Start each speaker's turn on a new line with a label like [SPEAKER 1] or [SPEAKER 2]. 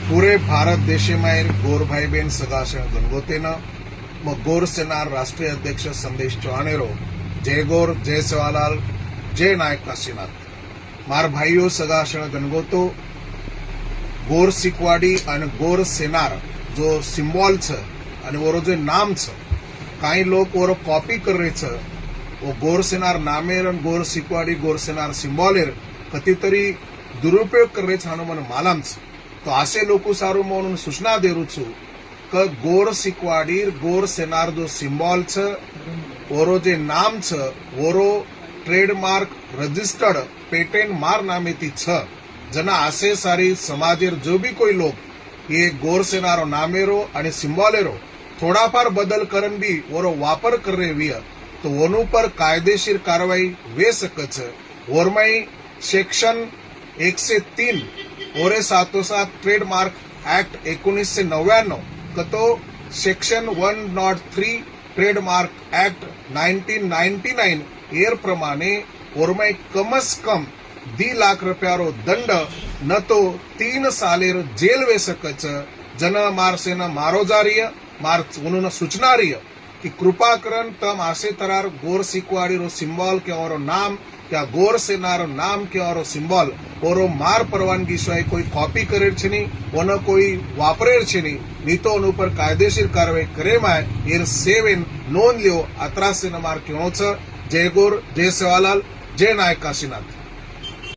[SPEAKER 1] पूरे भारत देशेमायर गोर भाई बहन सगाशण गणगोतेनं मग गोर सेनार राष्ट्रीय अध्यक्ष संदेश चौहानेरो जय गोर जय सेवालाल जय नायक काशीनाथ मार भाईओ सगाशण गणगोतो गोर सिकवाडी आणि गोर सेनार जो सिम्बॉल छ आणि वो जो नाम छ काही लोग वो कॉपी कर रहे छ वो गोर सेनार नामेर आणि गोर सिकवाडी गोर सेनार सिम्बॉलेर कधीतरी दुरुपयोग कर रहे छानो मन मालाम छ तो असे लोक सारू म्हणून सूचना देरू छु क गोर सिकवाडीर गोर सेनार जो सिम्बॉल छ ओरो जे नाम छ ओरो ट्रेडमार्क रजिस्टर्ड पेटेंट मार नामेती छ जना आसे सारी समाजेर जो भी कोई लोग ये गोर सेनारो नामेरो आणि सिम्बॉलेरो थोडाफार बदल करन भी ओरो वापर कर रहे विय तो वनु पर कायदेशीर कारवाई वे सकच ओरमाई सेक्शन 103 ओरे 707 ट्रेडमार्क एक्ट 1999 कतो सेक्शन 103 ट्रेडमार्क एक्ट 1999 एर प्रमाणे ओरमाई कमस कम 2 लाख रुपयारो दंड न तो 3 सालेर जेल वे सकच जन मार सेना मारो जारीय मार उन्होंने सूचना रही कि कृपा करन तम आसे तरार गोर सिकवाड़ी रो सिम्बॉल के और नाम या गोर सेनारो नाम के और सिम्बॉल और मार परवानगी सिवाय कोई कॉपी करे छनी ओनो कोई वापरे छनी नी तो उन पर कायदेशीर कारवाई करे माय एर सेवेन नोंद लियो अत्रासे न मार क्यों छ जय गोर जय सेवालाल जय नायक काशीनाथ।